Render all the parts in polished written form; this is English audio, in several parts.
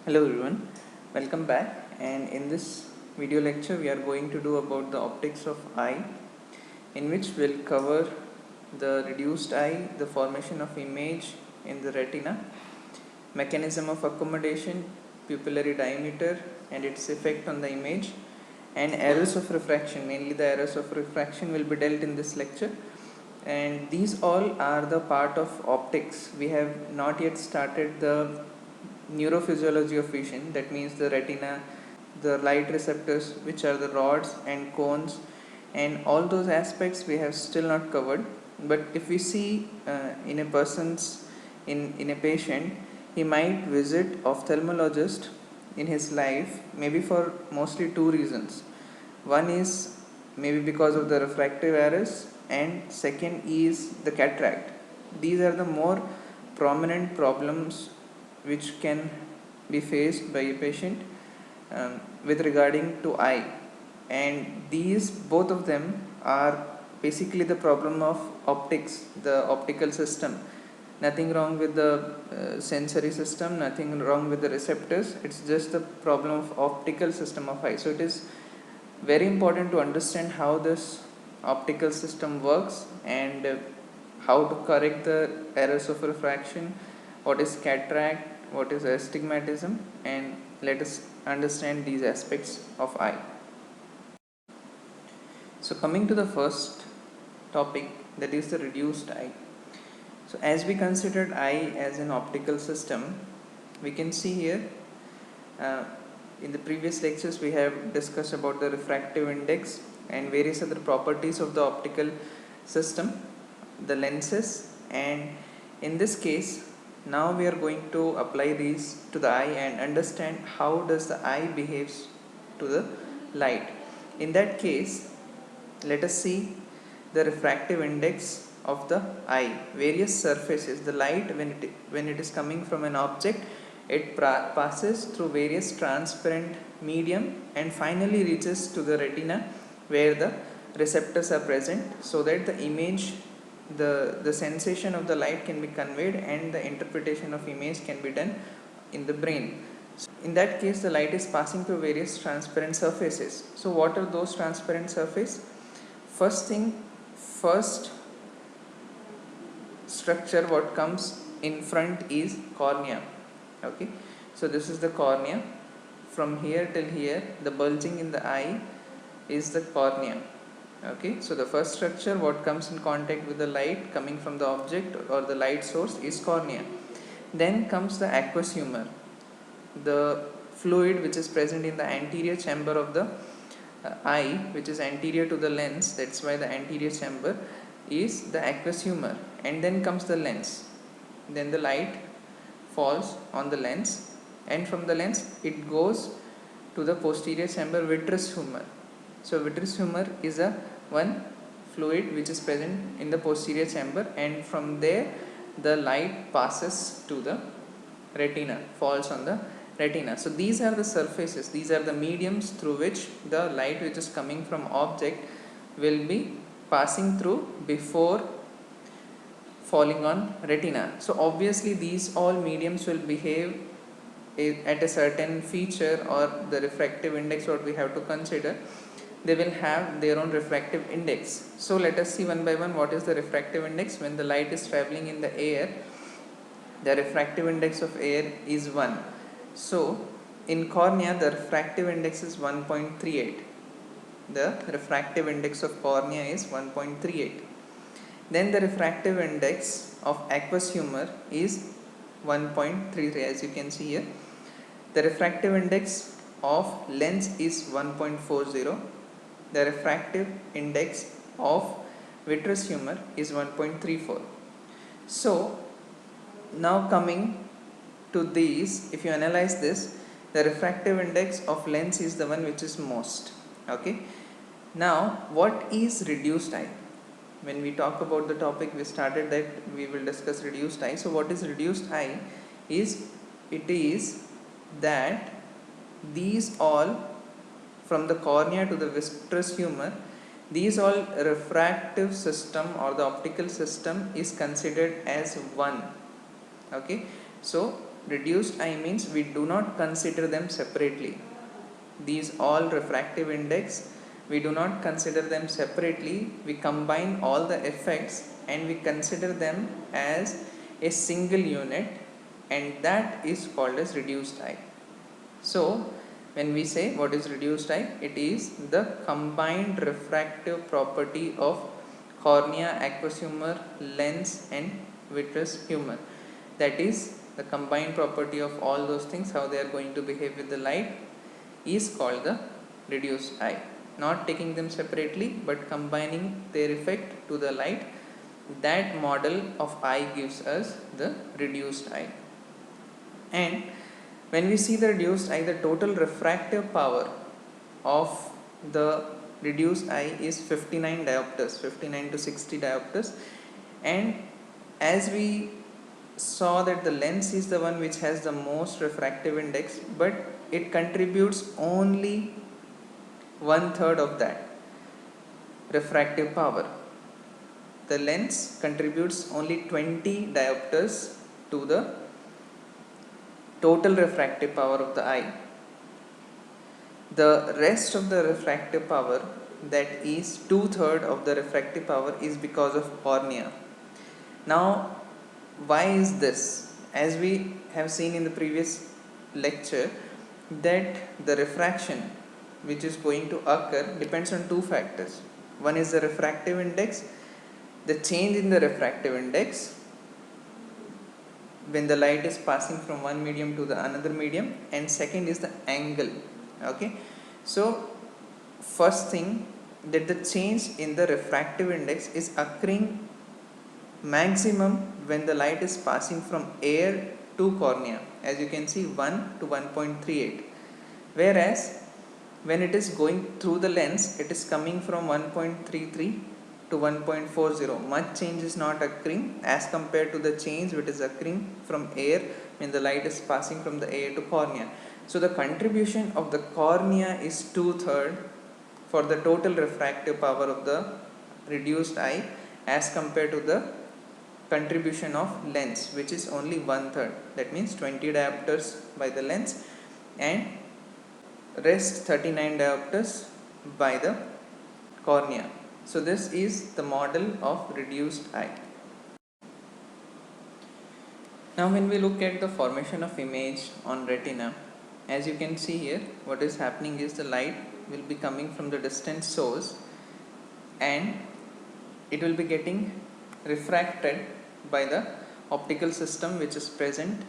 Hello everyone, welcome back, and in this video lecture we are going to do about the optics of eye, in which we'll cover the reduced eye, the formation of image in the retina, mechanism of accommodation, pupillary diameter and its effect on the image, and errors of refraction. Mainly the errors of refraction will be dealt in this lecture, and these all are the part of optics. We have not yet started the neurophysiology of vision, that means the retina, the light receptors, which are the rods and cones, and all those aspects we have still not covered. But if we see in a person's in a patient, he might visit ophthalmologist in his life, maybe for mostly two reasons. One is maybe because of the refractive errors, and second is the cataract. These are the more prominent problems which can be faced by a patient with regarding to eye, and these both of them are basically the problem of optics, the optical system. Nothing wrong with the sensory system, nothing wrong with the receptors, it's just the problem of optical system of eye. So it is very important to understand how this optical system works, and how to correct the errors of refraction, what is cataract, what is astigmatism, and let us understand these aspects of eye. So coming to the first topic, that is the reduced eye. So as we considered eye as an optical system, we can see here uh, in the previous lectures we have discussed about the refractive index and various other properties of the optical system, the lenses, and in this case now we are going to apply these to the eye and understand how does the eye behaves to the light. In that case, let us see the refractive index of the eye. Various surfaces, the light when it is coming from an object, it passes through various transparent medium and finally reaches to the retina, where the receptors are present, so that the image, the sensation of the light can be conveyed and the interpretation of image can be done in the brain. In that case, the light is passing through various transparent surfaces. So what are those transparent surfaces? First structure what comes in front is cornea. Okay, so this is the cornea. From here till here, the bulging in the eye is the cornea. Okay, so the first structure what comes in contact with the light coming from the object or the light source is cornea. Then comes the aqueous humor, the fluid which is present in the anterior chamber of the eye, which is anterior to the lens. That's why the anterior chamber is the aqueous humor. And then comes the lens. Then the light falls on the lens, and from the lens it goes to the posterior chamber, vitreous humor. So vitreous humor is a one fluid which is present in the posterior chamber, and from there the light passes to the retina, falls on the retina. So these are the surfaces, these are the mediums through which the light which is coming from object will be passing through before falling on retina. So obviously these all mediums will behave at a certain feature, or the refractive index what we have to consider, they will have their own refractive index. So let us see one by one what is the refractive index. When the light is traveling in the air, the refractive index of air is 1. So in cornea the refractive index is 1.38. The refractive index of cornea is 1.38. Then the refractive index of aqueous humor is 1.33, as you can see here. The refractive index of lens is 1.40. The refractive index of vitreous humor is 1.34. So now coming to these, if you analyze this, the refractive index of lens is the one which is most. Okay, now what is reduced eye? When we talk about the topic, we started that we will discuss reduced eye. So what is reduced eye is, it is that these all, from the cornea to the vitreous humor, these all refractive system or the optical system is considered as one. Okay, so reduced eye means we do not consider them separately. These all refractive index, we do not consider them separately, we combine all the effects and we consider them as a single unit, and that is called as reduced eye. So when we say what is reduced eye, it is the combined refractive property of cornea, aqueous humor, lens and vitreous humor. That is the combined property of all those things, how they are going to behave with the light, is called the reduced eye. Not taking them separately but combining their effect to the light, that model of eye gives us the reduced eye. And when we see the reduced eye, the total refractive power of the reduced eye is 59 diopters, 59 to 60 diopters. And as we saw that the lens is the one which has the most refractive index, but it contributes only 1/3 of that refractive power. The lens contributes only 20 diopters to the total refractive power of the eye. The rest of the refractive power, that is 2/3 of the refractive power, is because of cornea. Now, why is this? As we have seen in the previous lecture, that the refraction which is going to occur depends on two factors. One is the refractive index, the change in the refractive index when the light is passing from one medium to the another medium, and second is the angle. Okay, so first thing, that the change in the refractive index is occurring maximum when the light is passing from air to cornea, as you can see 1 to 1.38, whereas when it is going through the lens, it is coming from 1.33 to 1.40. Much change is not occurring as compared to the change which is occurring from air when the light is passing from the air to cornea. So the contribution of the cornea is 2/3 for the total refractive power of the reduced eye, as compared to the contribution of lens, which is only 1/3. That means 20 diopters by the lens and rest 39 diopters by the cornea. So this is the model of reduced eye. Now when we look at the formation of image on retina, as you can see here, what is happening is the light will be coming from the distant source and it will be getting refracted by the optical system which is present,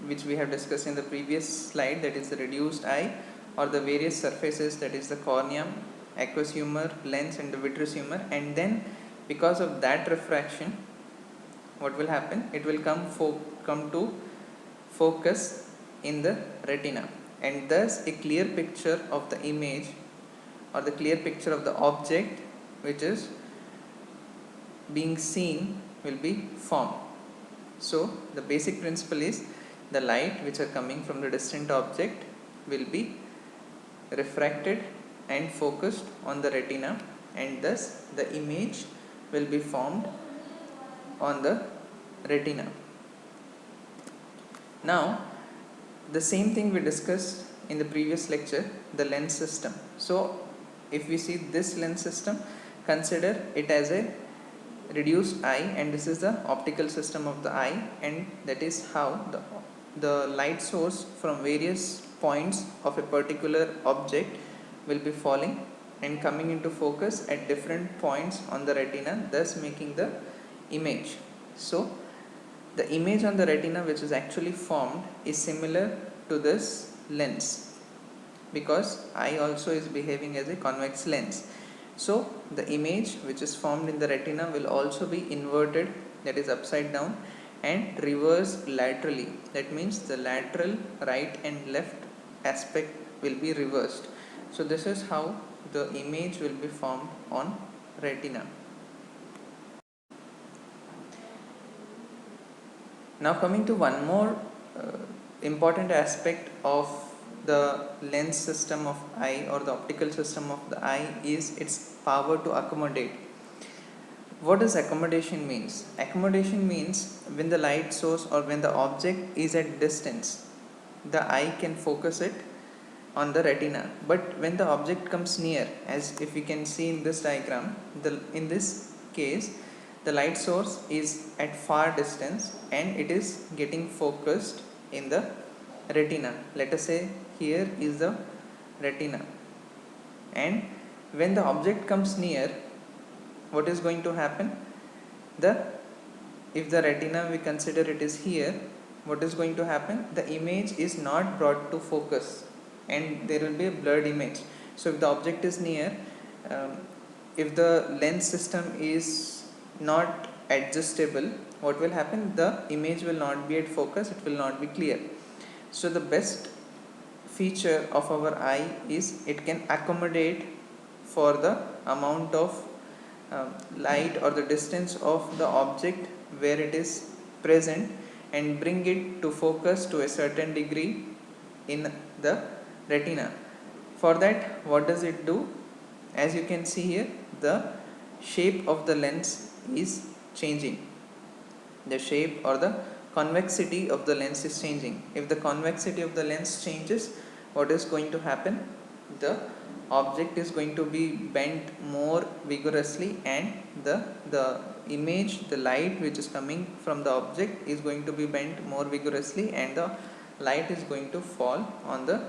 which we have discussed in the previous slide, that is the reduced eye, or the various surfaces, that is the cornea, aqueous humor, lens and the vitreous humor. And then because of that refraction, what will happen, it will come to focus in the retina, and thus a clear picture of the image or the clear picture of the object which is being seen will be formed. So the basic principle is the light which are coming from the distant object will be refracted and focused on the retina, and thus the image will be formed on the retina. Now the same thing we discussed in the previous lecture, the lens system. So if we see this lens system, consider it as a reduced eye, and this is the optical system of the eye, and that is how the light source from various points of a particular object will be falling and coming into focus at different points on the retina, thus making the image. So the image on the retina which is actually formed is similar to this lens, because eye also is behaving as a convex lens. So the image which is formed in the retina will also be inverted, that is upside down, and reversed laterally. That means the lateral right and left aspect will be reversed. So this is how the image will be formed on retina. Now coming to one more important aspect of the lens system of eye or the optical system of the eye is its power to accommodate. What does accommodation means? Accommodation means when the light source or when the object is at distance, the eye can focus it on the retina. But when the object comes near, as if we can see in this diagram, in this case, the light source is at far distance and it is getting focused in the retina. Let us say here is the retina, and when the object comes near, what is going to happen? The If the retina we consider it is here, what is going to happen? The image is not brought to focus and there will be a blurred image. So if the object is near, um, if the lens system is not adjustable, what will happen? The image will not be at focus, it will not be clear. So the best feature of our eye is it can accommodate for the amount of light or the distance of the object where it is present and bring it to focus to a certain degree in the retina. For that, what does it do? As you can see here, the shape of the lens is changing. The shape or the convexity of the lens is changing. If the convexity of the lens changes, what is going to happen? The object is going to be bent more vigorously and the image, the light which is coming from the object is going to be bent more vigorously and the light is going to fall on the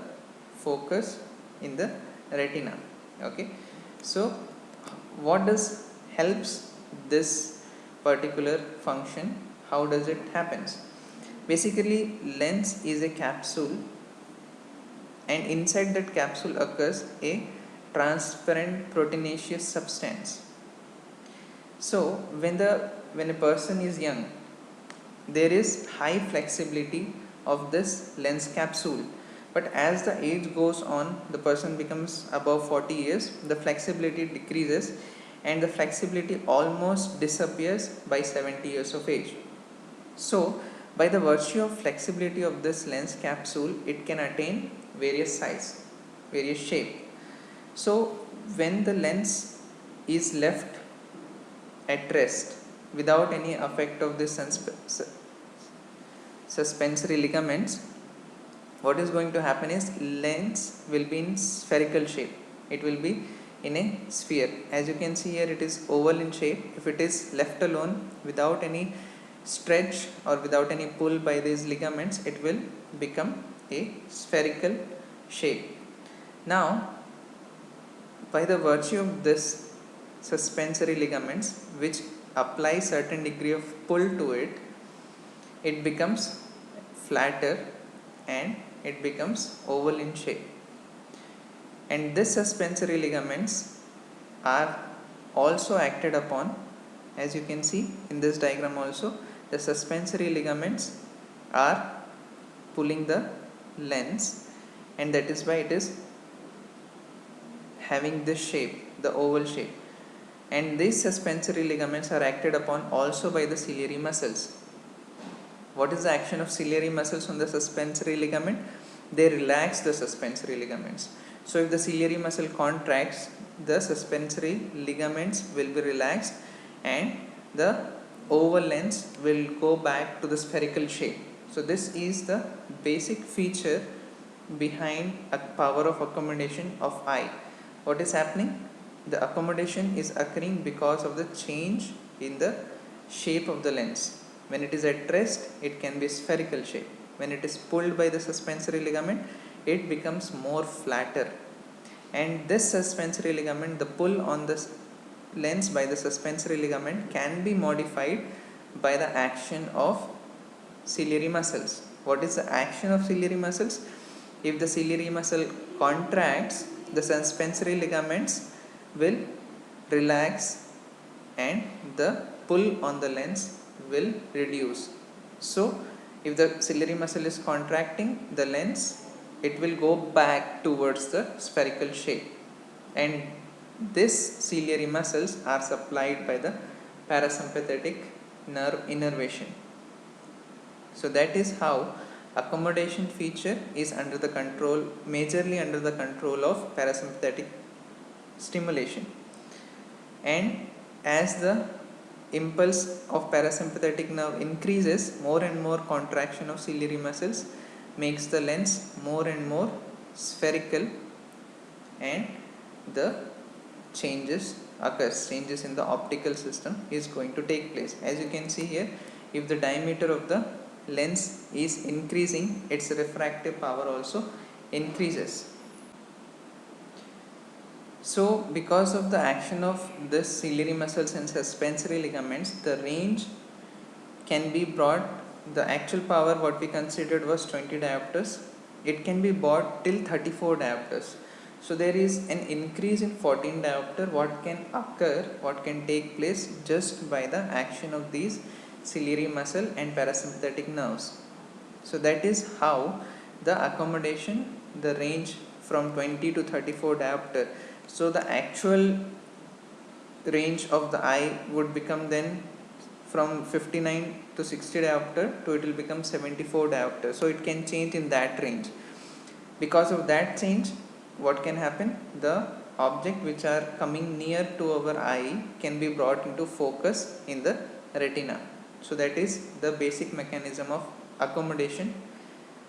focus in the retina. Okay, so what does helps this particular function? How does it happens? Basically, lens is a capsule and inside that capsule occurs a transparent proteinaceous substance. So when a person is young, there is high flexibility of this lens capsule, but as the age goes on, the person becomes above 40 years, the flexibility decreases and the flexibility almost disappears by 70 years of age. So by the virtue of flexibility of this lens capsule, it can attain various size, various shape. So when the lens is left at rest without any effect of the suspensory ligaments, what is going to happen is lens will be in spherical shape. It will be in a sphere. As you can see here, it is oval in shape. If it is left alone without any stretch or without any pull by these ligaments, it will become a spherical shape. Now, by the virtue of this suspensory ligaments which apply certain degree of pull to it, it becomes flatter and it becomes oval in shape. And this suspensory ligaments are also acted upon. As you can see in this diagram also, the suspensory ligaments are pulling the lens, and that is why it is having this shape, the oval shape. And these suspensory ligaments are acted upon also by the ciliary muscles. What is the action of ciliary muscles on the suspensory ligament? They relax the suspensory ligaments. So if the ciliary muscle contracts, the suspensory ligaments will be relaxed and the oval lens will go back to the spherical shape. So this is the basic feature behind a power of accommodation of eye. What is happening? The accommodation is occurring because of the change in the shape of the lens. When it is at rest, it can be spherical shape. When it is pulled by the suspensory ligament, it becomes more flatter. And this suspensory ligament, the pull on the lens by the suspensory ligament can be modified by the action of ciliary muscles. What is the action of ciliary muscles? If the ciliary muscle contracts, the suspensory ligaments will relax and the pull on the lens will reduce. So if the ciliary muscle is contracting the lens, it will go back towards the spherical shape, and this ciliary muscles are supplied by the parasympathetic nerve innervation. So that is how accommodation feature is under the control, majorly under the control of parasympathetic stimulation. And as the impulse of parasympathetic nerve increases, more and more contraction of ciliary muscles makes the lens more and more spherical, and the changes in the optical system is going to take place. As you can see here, if the diameter of the lens is increasing, its refractive power also increases. So because of the action of this ciliary muscles and suspensory ligaments, the range can be brought, the actual power what we considered was 20 diopters, it can be brought till 34 diopters. So there is an increase in 14 diopter what can take place just by the action of these ciliary muscle and parasympathetic nerves. So that is how the accommodation, the range from 20 to 34 diopter. So the actual range of the eye would become then from 59 to 60 diopter to it will become 74 diopter. So it can change in that range. Because of that change, what can happen? The object which are coming near to our eye can be brought into focus in the retina. So that is the basic mechanism of accommodation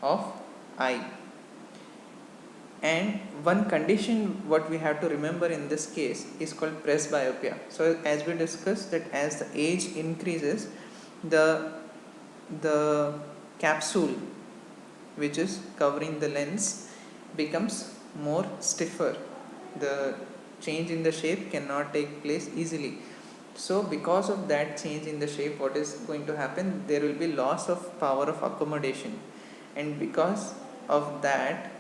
of eye. And one condition what we have to remember in this case is called presbyopia. So as we discussed that as the age increases, the capsule which is covering the lens becomes more stiffer. The change in the shape cannot take place easily. So because of that change in the shape, what is going to happen? There will be loss of power of accommodation, and because of that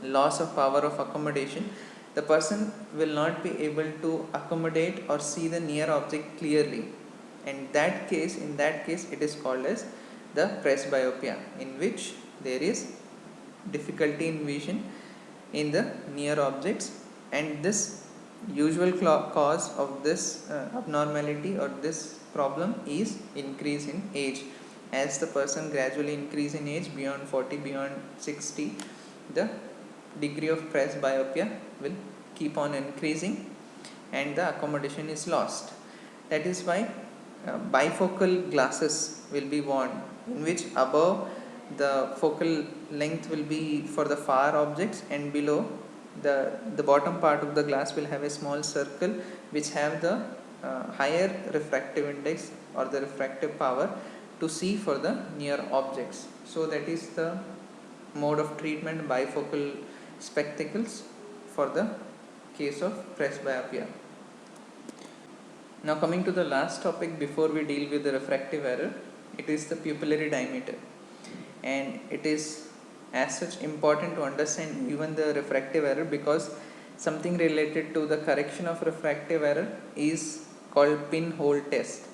loss of power of accommodation, the person will not be able to accommodate or see the near object clearly. And in that case it is called as the presbyopia, in which there is difficulty in vision in the near objects. And this usual cause of this abnormality or this problem is increase in age. As the person gradually increase in age beyond 40, beyond 60, the degree of presbyopia will keep on increasing and the accommodation is lost. That is why bifocal glasses will be worn, in which above the focal length will be for the far objects, and below the bottom part of the glass will have a small circle which have the higher refractive index or the refractive power to see for the near objects. So that is the mode of treatment, bifocal spectacles for the case of presbyopia. Now coming to the last topic before we deal with the refractive error, it is the pupillary diameter, and it is as such important to understand even the refractive error, because something related to the correction of refractive error is called pinhole test,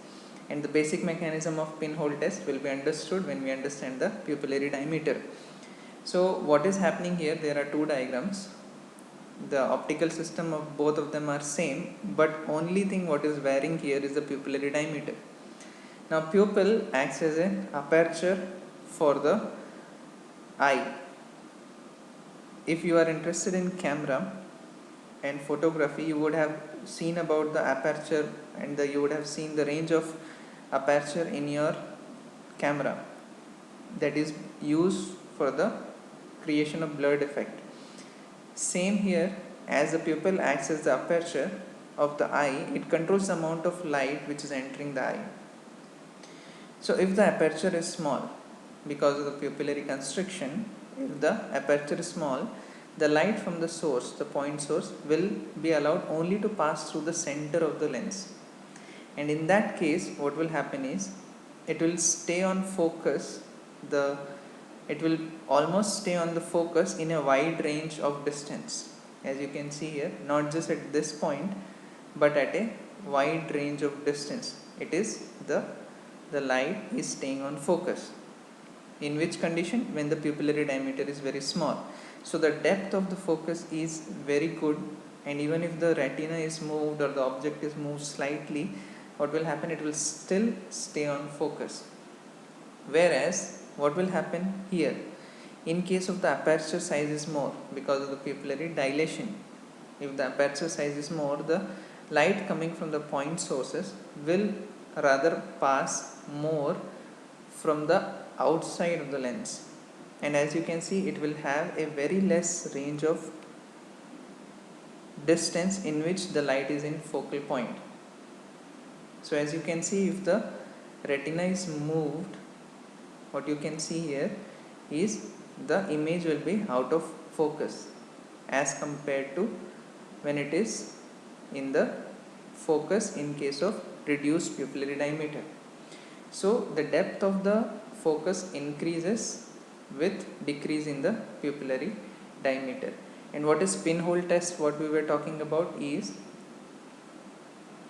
and the basic mechanism of pinhole test will be understood when we understand the pupillary diameter. So what is happening here? There are two diagrams. The optical system of both of them are same, but only thing what is varying here is the pupillary diameter. Now pupil acts as an aperture for the eye. If you are interested in camera and photography, you would have seen about the aperture, and you would have seen the range of aperture in your camera that is used for the creation of blurred effect. Same here, as the pupil acts as the aperture of the eye, it controls the amount of light which is entering the eye. So if the aperture is small, because of the pupillary constriction, if the aperture is small, the light from the source, the point source, will be allowed only to pass through the center of the lens. And in that case, what will happen is, it will stay on focus, it will almost stay on the focus in a wide range of distance. As you can see here, not just at this point, but at a wide range of distance. It is the light is staying on focus. In which condition? When the pupillary diameter is very small. So the depth of the focus is very good, and even if the retina is moved or the object is moved slightly, what will happen? It will still stay on focus. Whereas what will happen here? In case of the aperture size is more, because of the pupillary dilation, if the aperture size is more, the light coming from the point sources will rather pass more from the outside of the lens, and as you can see, it will have a very less range of distance in which the light is in focal point. So as you can see, if the retina is moved, what you can see here is the image will be out of focus as compared to when it is in the focus in case of reduced pupillary diameter. So the depth of the focus increases with decrease in the pupillary diameter. And what is pinhole test? What we were talking about is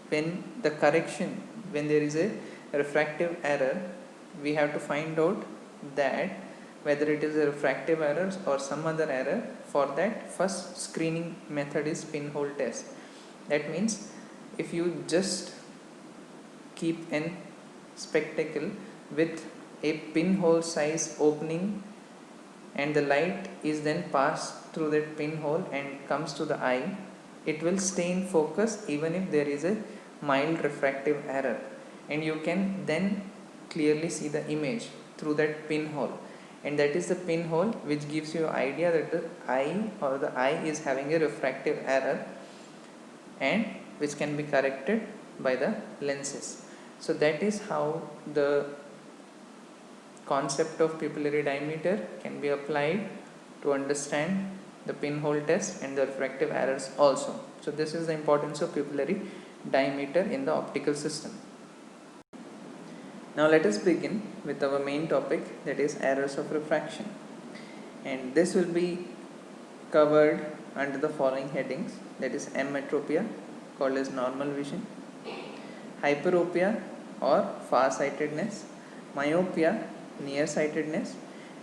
when the correction, when there is a refractive error, we have to find out that whether it is a refractive error or some other error. For that, first screening method is pinhole test. That means if you just keep an spectacle with a pinhole size opening and the light is then passed through that pinhole and comes to the eye, it will stay in focus even if there is a mild refractive error, and you can then clearly see the image through that pinhole, and that is the pinhole which gives you idea that the eye is having a refractive error and which can be corrected by the lenses. So that is how the concept of pupillary diameter can be applied to understand the pinhole test and the refractive errors also. So this is the importance of pupillary diameter in the optical system. Now let us begin with our main topic, that is errors of refraction, and this will be covered under the following headings, that is emmetropia, called as normal vision, hyperopia or far-sightedness, myopia, nearsightedness,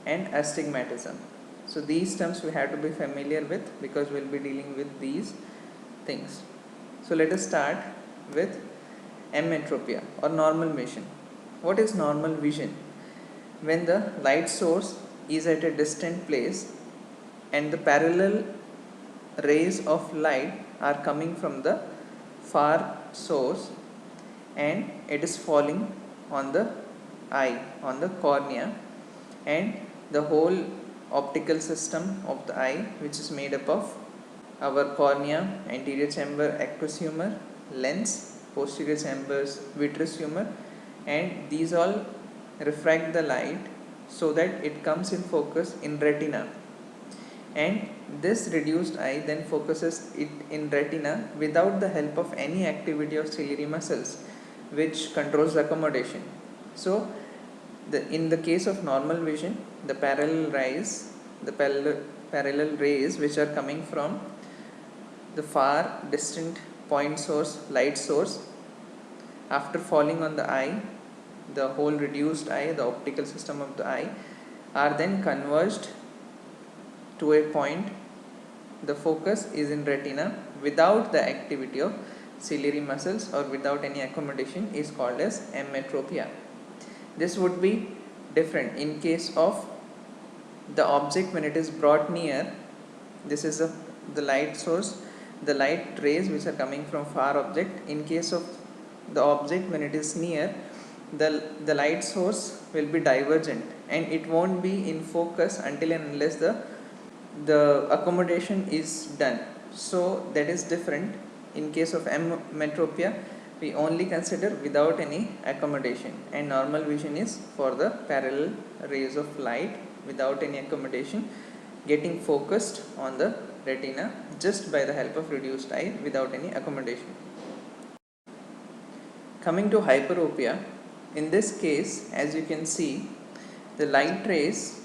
and astigmatism. So these terms we have to be familiar with because we will be dealing with these things. So let us start with emmetropia or normal vision. What is normal vision? When the light source is at a distant place and the parallel rays of light are coming from the far source and it is falling on the eye, on the cornea, and the whole optical system of the eye, which is made up of our cornea, anterior chamber aqueous humor, lens, posterior chambers vitreous humor, and these all refract the light so that it comes in focus in retina, and this reduced eye then focuses it in retina without the help of any activity of ciliary muscles which controls accommodation. So in the case of normal vision, the parallel rays which are coming from the far distant point source, light source, after falling on the eye, the whole reduced eye, the optical system of the eye, are then converged to a point. The focus is in retina without the activity of ciliary muscles or without any accommodation is called as emmetropia. This would be different in case of the object when it is brought near. This is the light source, the light rays which are coming from far object. In case of the object when it is near, the light source will be divergent and it won't be in focus until and unless the accommodation is done. So that is different. In case of emmetropia, we only consider without any accommodation, and normal vision is for the parallel rays of light without any accommodation getting focused on the retina just by the help of reduced eye without any accommodation. Coming to hyperopia, in this case, as you can see, the light rays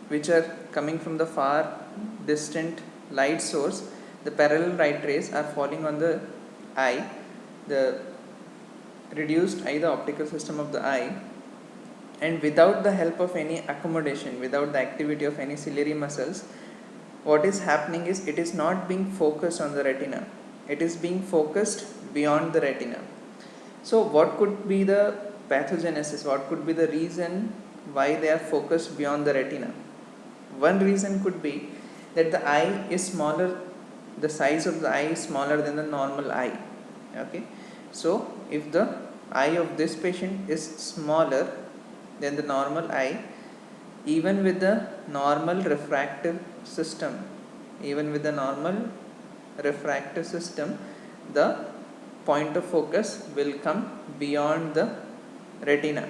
which are coming from the far distant light source, the parallel light rays are falling on the eye, the reduced eye, the optical system of the eye, and without the help of any accommodation, without the activity of any ciliary muscles, what is happening is it is not being focused on the retina, it is being focused beyond the retina. So what could be the pathogenesis, what could be the reason why they are focused beyond the retina? One reason could be that the eye is smaller, the size of the eye is smaller than the normal eye. Okay, so if the eye of this patient is smaller than the normal eye, even with the normal refractive system, even with the normal refractive system, the point of focus will come beyond the retina.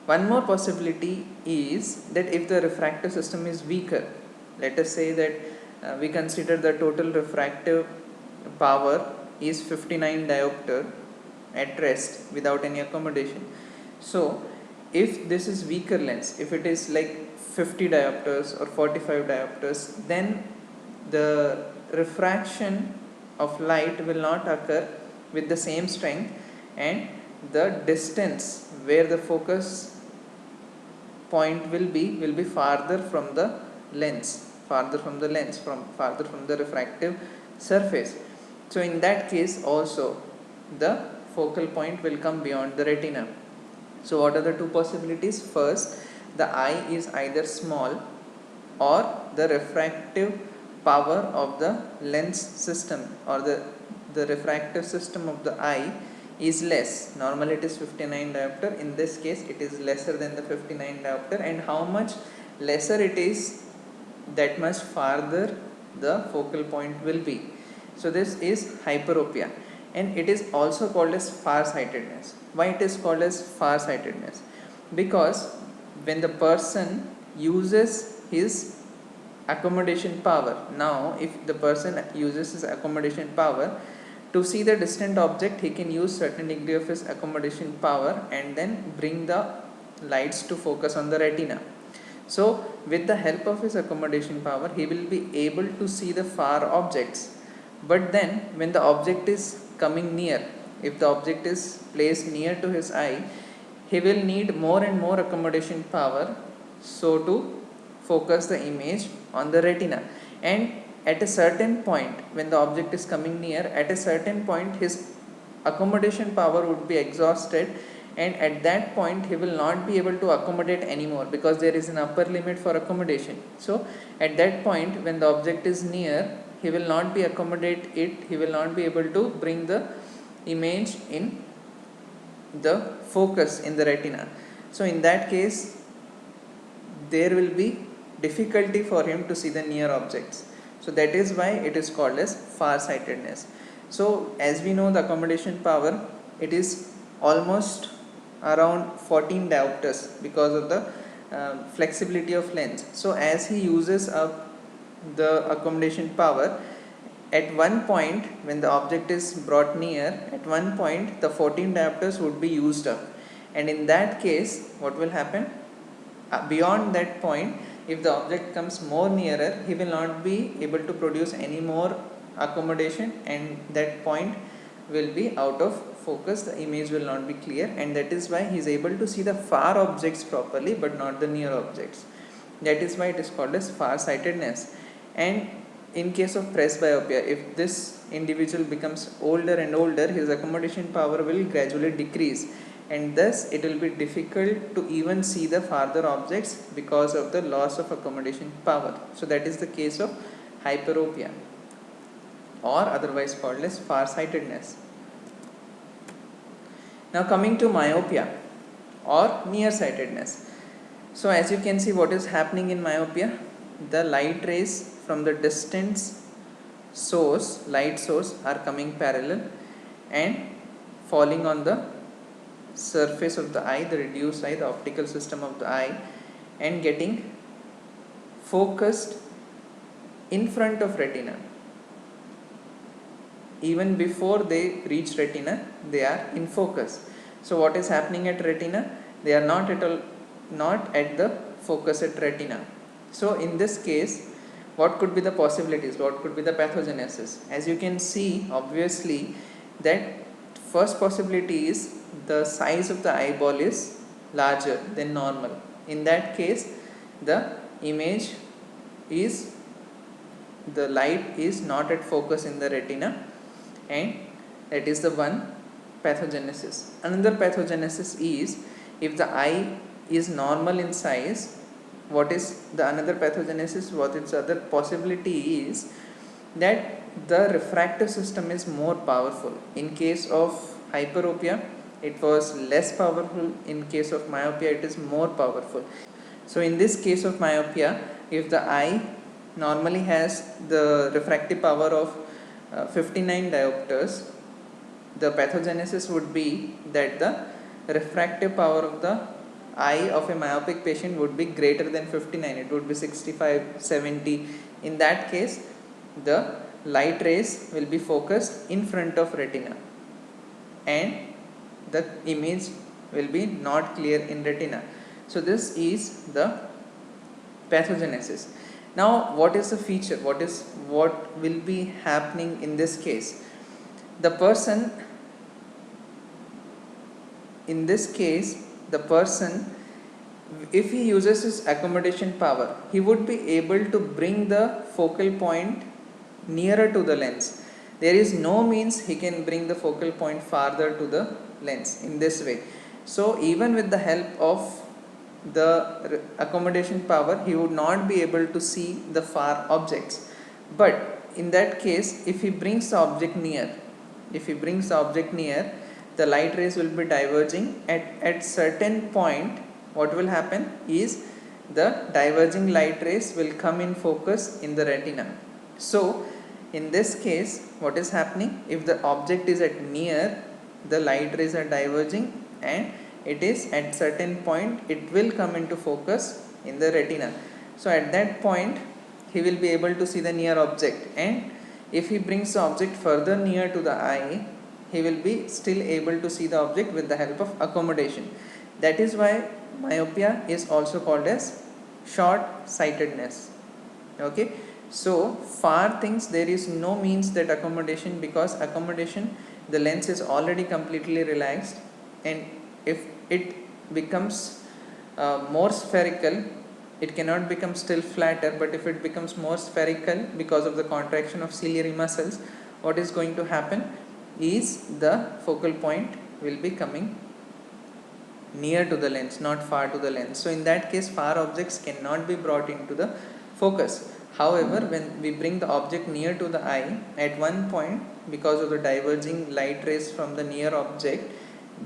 One more possibility is that if the refractive system is weaker, let us say that we consider the total refractive power is 59 diopter at rest without any accommodation. So if this is weaker lens, if it is like 50 diopters or 45 diopters, then the refraction of light will not occur with the same strength, and the distance where the focus point will be farther from the lens, farther from the refractive surface. So in that case also the focal point will come beyond the retina. So what are the two possibilities? First, the eye is either small or the refractive power of the lens system or the refractive system of the eye is less. Normally it is 59 diopter, in this case it is lesser than the 59 diopter, and how much lesser it is, that much farther the focal point will be. So this is hyperopia, and it is also called as farsightedness. Why it is called as farsightedness? Because when the person uses his accommodation power, now if the person uses his accommodation power to see the distant object, he can use certain degree of his accommodation power and then bring the lights to focus on the retina. So with the help of his accommodation power, he will be able to see the far objects. But then when the object is coming near, if the object is placed near to his eye, he will need more and more accommodation power so to focus the image on the retina. And at a certain point, when the object is coming near, at a certain point his accommodation power would be exhausted, and at that point he will not be able to accommodate anymore, because there is an upper limit for accommodation. So at that point, when the object is near, he will not be accommodate it, he will not be able to bring the image in the focus in the retina. So in that case there will be difficulty for him to see the near objects. So that is why it is called as farsightedness. So as we know, the accommodation power, it is almost around 14 diopters because of the flexibility of lens. So as he uses up the accommodation power, at one point when the object is brought near, at one point the 14 diopters would be used up, and in that case what will happen? Beyond that point, if the object comes more nearer, he will not be able to produce any more accommodation, and that point will be out of focus, the image will not be clear, and that is why he is able to see the far objects properly but not the near objects. That is why it is called as farsightedness. And in case of presbyopia, if this individual becomes older and older, his accommodation power will gradually decrease, and thus it will be difficult to even see the farther objects because of the loss of accommodation power. So that is the case of hyperopia, or otherwise called as farsightedness. Now coming to myopia or nearsightedness. So as you can see, what is happening in myopia? The light rays from the distant source, light source, are coming parallel and falling on the surface of the eye, the reduced eye, the optical system of the eye, and getting focused in front of retina. Even before they reach retina, they are in focus. So what is happening at retina? They are not at the focus at retina. So in this case, what could be the possibilities? What could be the pathogenesis? As you can see, obviously, that first possibility is the size of the eyeball is larger than normal. In that case, the image is, the light is not at focus in the retina, and that is the one pathogenesis. Another pathogenesis is if the eye is normal in size. What is the another pathogenesis? What its other possibility is that the refractive system is more powerful. In case of hyperopia, it was less powerful. In case of myopia, it is more powerful. So in this case of myopia, if the eye normally has the refractive power of 59 diopters, the pathogenesis would be that the refractive power of the eye of a myopic patient would be greater than 59. It would be 65, 70. In that case, the light rays will be focused in front of retina and the image will be not clear in retina. So this is the pathogenesis. Now what is the feature? What will be happening in this case? The person, in this case, the person, if he uses his accommodation power, he would be able to bring the focal point nearer to the lens. There is no means he can bring the focal point farther to the lens in this way. So even with the help of the accommodation power, he would not be able to see the far objects. But in that case, if he brings the object near, the light rays will be diverging at certain point. What will happen is the diverging light rays will come in focus in the retina. So in this case, what is happening? If the object is at near, the light rays are diverging and it is at certain point it will come into focus in the retina. So at that point he will be able to see the near object, and if he brings the object further near to the eye, he will be still able to see the object with the help of accommodation. That is why myopia is also called as short sightedness. Okay, so far things there is no means that accommodation, because accommodation, the lens is already completely relaxed, and if it becomes more spherical, it cannot become still flatter, but if it becomes more spherical because of the contraction of ciliary muscles, what is going to happen is the focal point will be coming near to the lens, not far to the lens. So in that case, far objects cannot be brought into the focus. However, when we bring the object near to the eye, at one point, because of the diverging light rays from the near object,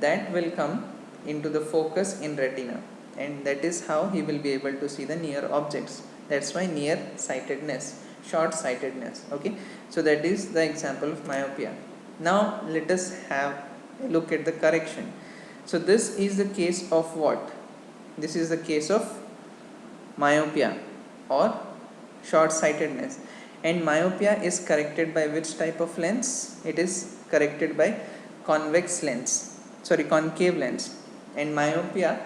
that will come into the focus in retina, and that is how he will be able to see the near objects. That's why near sightedness, short sightedness. Okay, so that is the example of myopia. Now let us have a look at the correction. So this is the case of what? This is the case of myopia or short sightedness. And myopia is corrected by which type of lens? It is corrected by concave lens. And myopia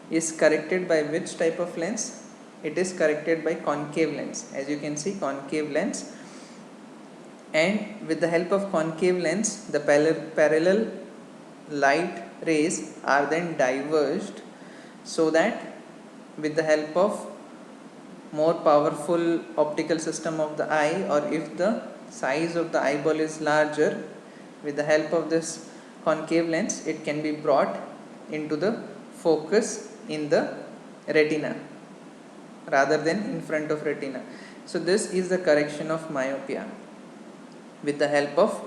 is corrected by which type of lens? It is corrected by concave lens. As you can see, concave lens. And with the help of concave lens, the parallel light rays are then diverged, so that with the help of more powerful optical system of the eye, or if the size of the eyeball is larger, with the help of this concave lens, it can be brought into the focus in the retina rather than in front of retina. So this is the correction of myopia with the help of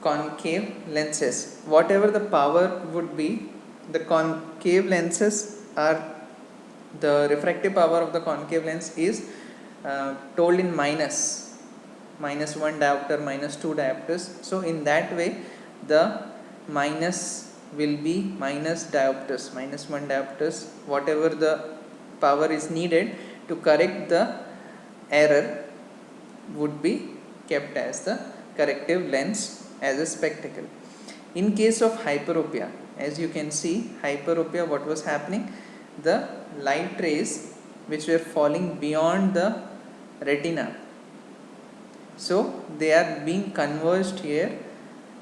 concave lenses. Whatever the power would be, the concave lenses are, the refractive power of the concave lens is told in minus 1 diopter, minus 2 diopters. So in that way, the minus will be minus diopters, minus 1 diopters, whatever the power is needed to correct the error would be kept as the corrective lens as a spectacle. In case of hyperopia, as you can see, hyperopia, what was happening? The light rays which were falling beyond the retina, so they are being converged here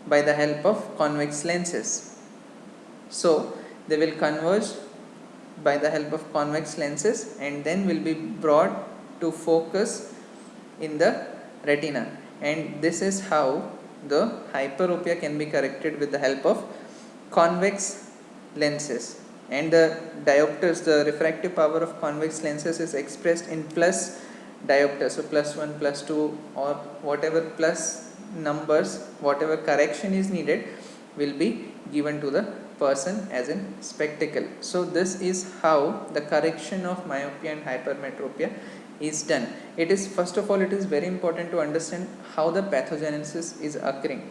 by the help of convex lenses. So they will converge by the help of convex lenses and then will be brought to focus in the retina, and this is how the hyperopia can be corrected with the help of convex lenses. And the diopters, the refractive power of convex lenses is expressed in plus diopter. So plus 1, plus 2, or whatever plus numbers, whatever correction is needed will be given to the person as in spectacle. So this is how the correction of myopia and hypermetropia is done. It is, first of all, it is very important to understand how the pathogenesis is occurring.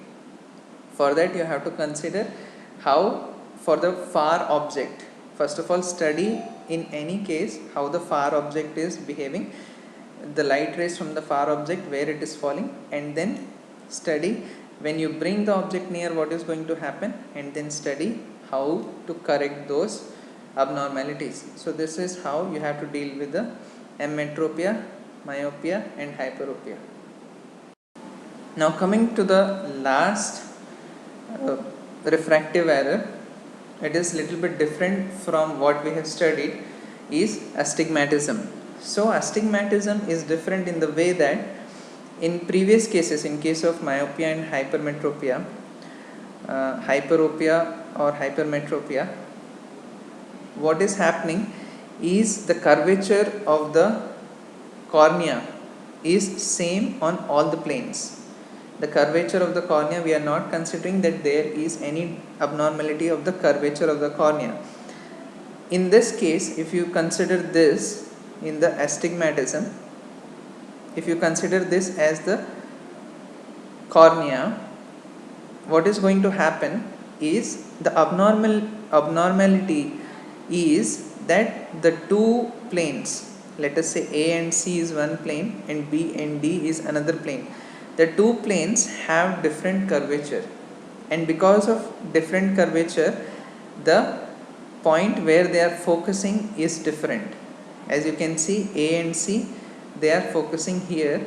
For that you have to consider how, for the far object, first of all study in any case how the far object is behaving, the light rays from the far object, where it is falling, and then study when you bring the object near what is going to happen, and then study how to correct those abnormalities. So this is how you have to deal with the emmetropia, myopia and hyperopia. Now coming to the last refractive error, it is little bit different from what we have studied, is astigmatism. So astigmatism is different in the way that in previous cases, in case of myopia and hypermetropia, hyperopia or hypermetropia, what is happening is the curvature of the cornea is same on all the planes. The curvature of the cornea, we are not considering that there is any abnormality of the curvature of the cornea. In this case, if you consider this in the astigmatism, if you consider this as the cornea, what is going to happen is the abnormality is that the two planes, let us say A and C is one plane and B and D is another plane. The two planes have different curvature, and because of different curvature, the point where they are focusing is different. As you can see, A and C, they are focusing here,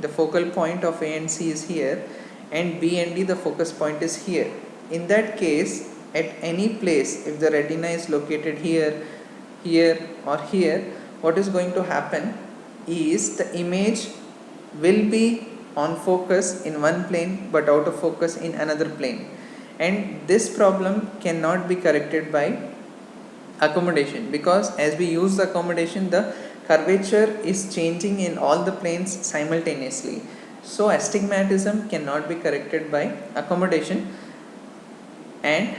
the focal point of A and C is here, and B and D, the focus point is here. In that case, at any place, if the retina is located here, here or here, what is going to happen is the image will be on focus in one plane but out of focus in another plane, and this problem cannot be corrected by accommodation, because as we use the accommodation, the curvature is changing in all the planes simultaneously. So astigmatism cannot be corrected by accommodation, and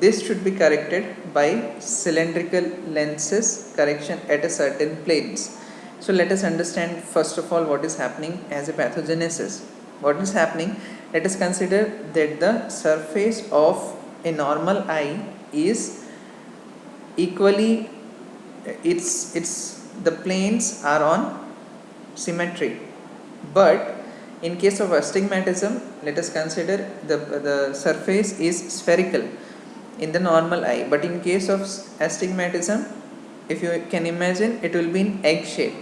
this should be corrected by cylindrical lenses correction at a certain planes. So let us understand first of all what is happening as a pathogenesis. What is happening? Let us consider that the surface of a normal eye is equally, the planes are on symmetry, but in case of astigmatism, let us consider the surface is spherical in the normal eye, but in case of astigmatism, if you can imagine, it will be in egg shape.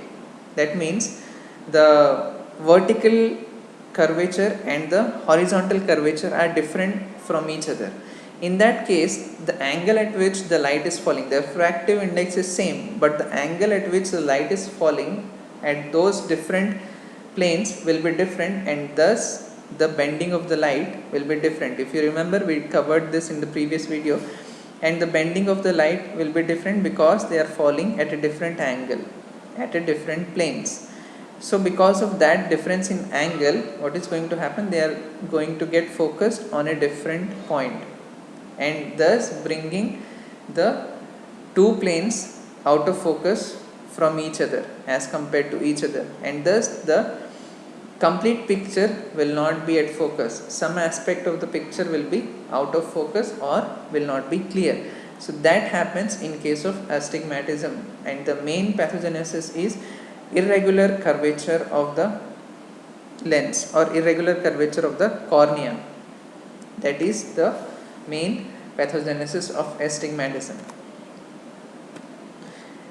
That means the vertical curvature and the horizontal curvature are different from each other. In that case, the angle at which the light is falling, the refractive index is same, but the angle at which the light is falling at those different planes will be different, and thus the bending of the light will be different. If you remember, we covered this in the previous video, and the bending of the light will be different because they are falling at a different angle, at a different planes. So because of that difference in angle, what is going to happen? They are going to get focused on a different point, and thus bringing the two planes out of focus from each other as compared to each other, and thus the complete picture will not be at focus. Some aspect of the picture will be out of focus or will not be clear. So that happens in case of astigmatism, and the main pathogenesis is irregular curvature of the lens or irregular curvature of the cornea. That is the main pathogenesis of astigmatism.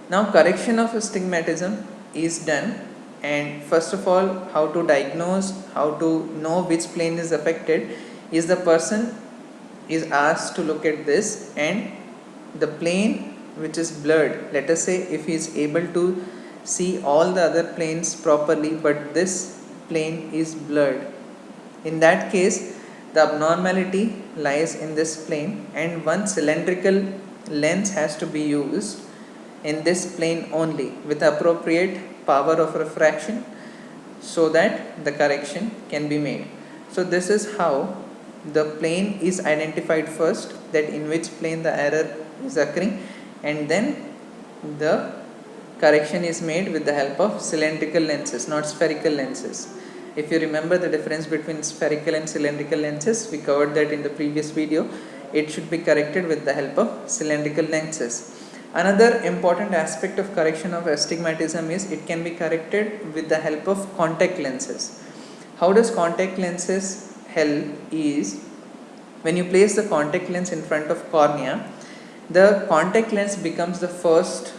Now correction of astigmatism is done, and first of all, how to diagnose, how to know which plane is affected is the person is asked to look at this, and the plane which is blurred, let us say if he is able to see all the other planes properly but this plane is blurred, in that case the abnormality lies in this plane, and one cylindrical lens has to be used in this plane only with appropriate power of refraction so that the correction can be made. So this is how the plane is identified first, that in which plane the error is occurring, and then the correction is made with the help of cylindrical lenses, not spherical lenses. If you remember the difference between spherical and cylindrical lenses, we covered that in the previous video. It should be corrected with the help of cylindrical lenses. Another important aspect of correction of astigmatism is it can be corrected with the help of contact lenses. How does contact lenses help is, when you place the contact lens in front of cornea, the contact lens becomes the first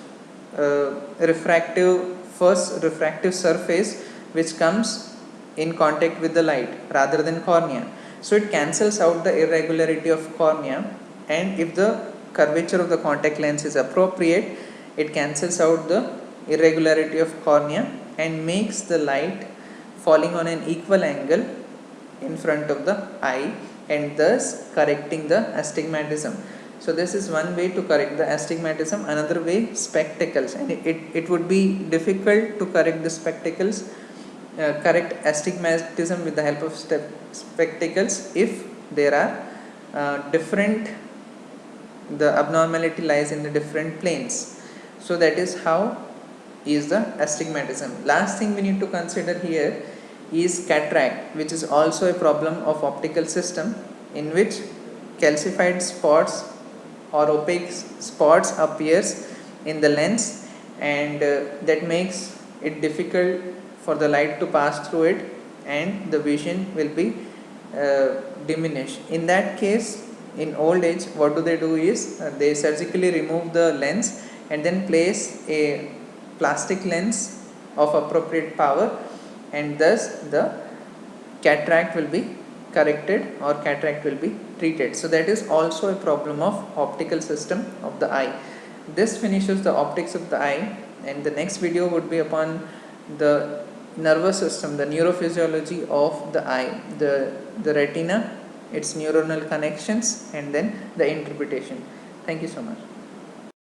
refractive surface which comes in contact with the light rather than cornea. So it cancels out the irregularity of cornea, and if the curvature of the contact lens is appropriate, it cancels out the irregularity of cornea and makes the light falling on an equal angle in front of the eye, and thus correcting the astigmatism. So this is one way to correct the astigmatism. Another way, spectacles, and it would be difficult to correct the spectacles, correct astigmatism with the help of spectacles if there are the abnormality lies in the different planes. So that is how is the astigmatism. Last thing we need to consider here is cataract, which is also a problem of optical system, in which calcified spots or opaque spots appears in the lens, and that makes it difficult for the light to pass through it, and the vision will be diminished. In that case, in old age, what do is they surgically remove the lens and then place a plastic lens of appropriate power, and thus the cataract will be corrected or cataract will be treated. So that is also a problem of optical system of the eye. This finishes the optics of the eye, and the next video would be upon the nervous system, the neurophysiology of the eye, the retina, its neuronal connections, and then the interpretation. Thank you so much.